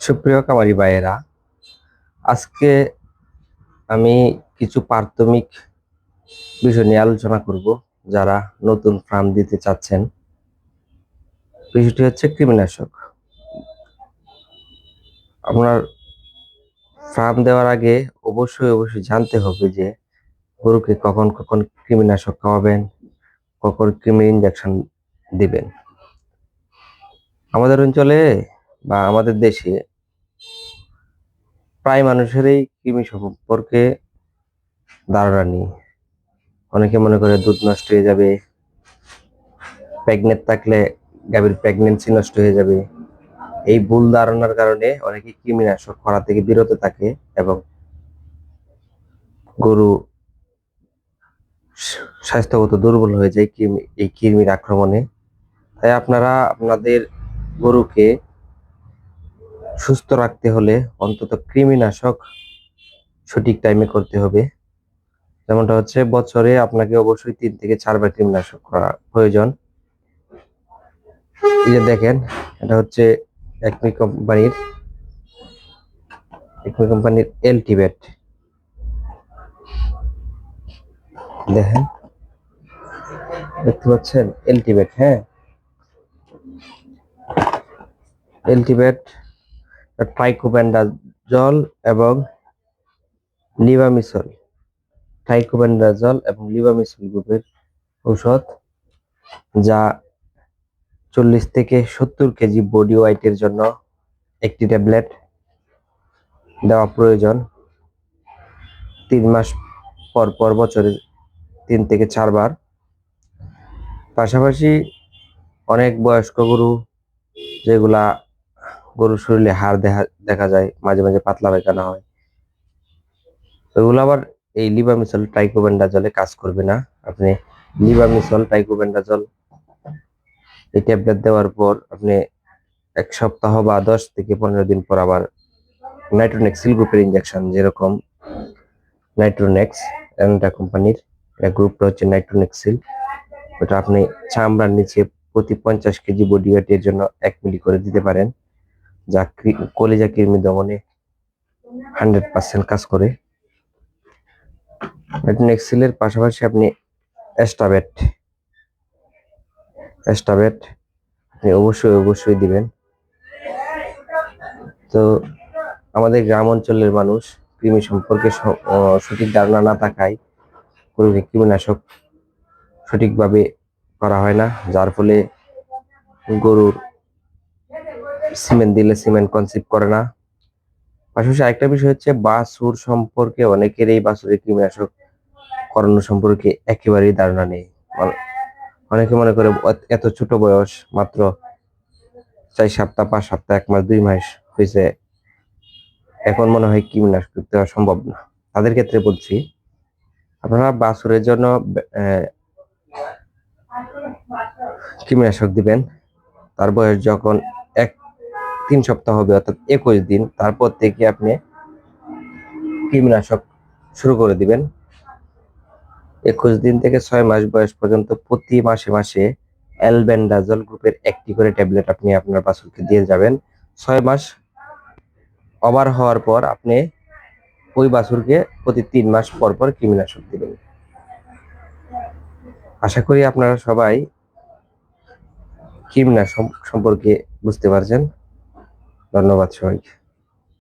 সুপ্রিয় খামারি ভাইয়েরা, আজকে আমি কিছু প্রাথমিক বিষয় নিয়ে আলোচনা করব। যারা নতুন ফার্ম দিতে চাচ্ছেন, বিষয়টি হচ্ছে কৃমিনাশক। আপনার ফার্ম দেওয়ার আগে অবশ্যই জানতে হবে যে গরুকে কখন কখন কৃমিনাশক খাওয়াবেন, কখন কৃমি ইনজেকশন দিবেন। আমাদের অঞ্চলে বা আমাদের দেশে প্রায় মানুষেরই কৃমি সম্পর্কে ধারণা নেই। অনেকে মনে করে দুধ নষ্ট হয়ে যাবে, প্রেগনেন্ট থাকলে গাভীর প্রেগনেন্সি নষ্ট হয়ে যাবে। এই ভুল ধারণার কারণে অনেকে কৃমিনাশক করা থেকে বিরত থাকে এবং গরু স্বাস্থ্যগত দুর্বল হয়ে যায় এই কৃমির আক্রমণে। তাই আপনারা আপনাদের গরুকে সুস্থ রাখতে হলে অন্তত কৃমিনাশক সঠিক টাইমে করতে হবে। যেমনটা হচ্ছে, বছরে আপনাকে অবশ্যই 3 থেকে 4 বার কৃমিনাশক করা প্রয়োজন। এই যে দেখেন, এটা হচ্ছে একমি কোম্পানির এলটিভেট। দেখেন, দেখতে পাচ্ছেন এলটিভেট। হ্যাঁ, এলটিভেট ট্রাইকোবেন্ডাজল এবং লিভামিসল। ট্রাইকোবেন্ডাজল এবং লিভামিসল গ্রুপের ঔষধ, যা 40 থেকে 70 কেজি বডি ওয়েটের জন্য একটি ট্যাবলেট দেওয়া প্রয়োজন। 3 মাস পর পর, বছরে 3 থেকে 4 বার। পাশাপাশি অনেক বয়স্ক গরু, যেগুলা গরুর শরীরে হাড় দেখা যায়, মাঝে মাঝে পাতলা পায়খানা হয়, ওইগুলো আবার এই লিভামিসল ট্রাইকোবেন্ডাজলে কাজ করবে না। আপনি লিভামিসল ট্রাইকোবেন্ডাজল এই ট্যাবলেট দেওয়ার পর আপনি 1 সপ্তাহ বা 10 থেকে 15 দিন পর আবার নাইট্রোনেক্সিল গ্রুপের ইনজেকশন, যেরকম নাইট্রোনেক্স এন্টা কোম্পানির, গ্রুপটা হচ্ছে নাইট্রোনেক্সিল। ওটা আপনি চামড়ার নিচে প্রতি 50 কেজি বডি ওয়েটের জন্য 1 মিলি করে দিতে পারেন, যা কলিজা কৃমি দমনে 100% কাজ করে। নাইট্রোনেক্সিলের পাশাপাশি আপনি অ্যাস্টাবেট আপনি অবশ্যই দিবেন। তো আমাদের গ্রাম অঞ্চলের মানুষ কৃমি সম্পর্কে সঠিক ধারণা না থাকায় গরুকে কৃমিনাশক সঠিকভাবে করা হয় না, যার ফলে গরুর সিমেন্ট দিলে সিমেন্ট কনসিভ করে না। পাশাপাশি আরেকটা বিষয় হচ্ছে, বাছুর সম্পর্কে অনেকের এই বাছুরের কৃমিনাশক করানো সম্পর্কে একেবারেই ধারণা নেই। অনেকে মনে করে এত ছোট বয়স, মাত্র 4 সপ্তাহ, 5 সপ্তাহ, 1 মাস, 2 মাস হয়েছে, এখন মনে হয় কৃমিনাশক দেওয়া সম্ভব না। তাদের ক্ষেত্রে বলছি, আপনারা বাছুরের জন্য কৃমিনাশক দিবেন। তার বয়স যখন 3 সপ্তাহ হবে, অর্থাৎ 21 দিন, তারপর থেকে আপনি কৃমিনাশক শুরু করে দিবেন। 21 দিন থেকে 6 মাস বয়স পর্যন্ত প্রতি মাসে অ্যালবেন্ডাজল গ্রুপের 1টি করে ট্যাবলেট আপনি আপনার বাছুরকে দিয়ে যাবেন। 6 মাস ওভার হওয়ার পর আপনি ওই বাছুরকে প্রতি 3 মাস পর পর কৃমিনাশক দিবেন। আশা করি আপনারা সবাই কৃমিনাশক সম্পর্কে বুঝতে পারছেন। ধন্যবাদ সবাইকে।